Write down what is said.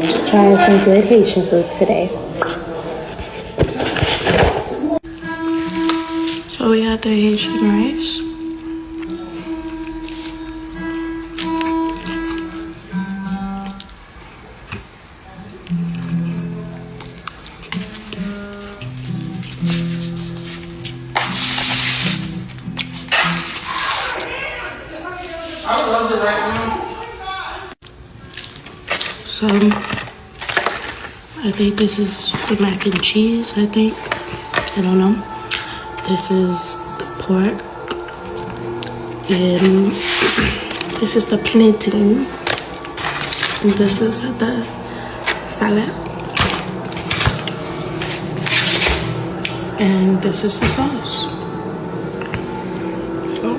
Trying some good Haitian food today. So we had the Haitian rice. I love it right now. So I think this is the mac and cheese, I think. I don't know. This is the pork. And this is the plantain. And this is the salad. And this is the sauce. So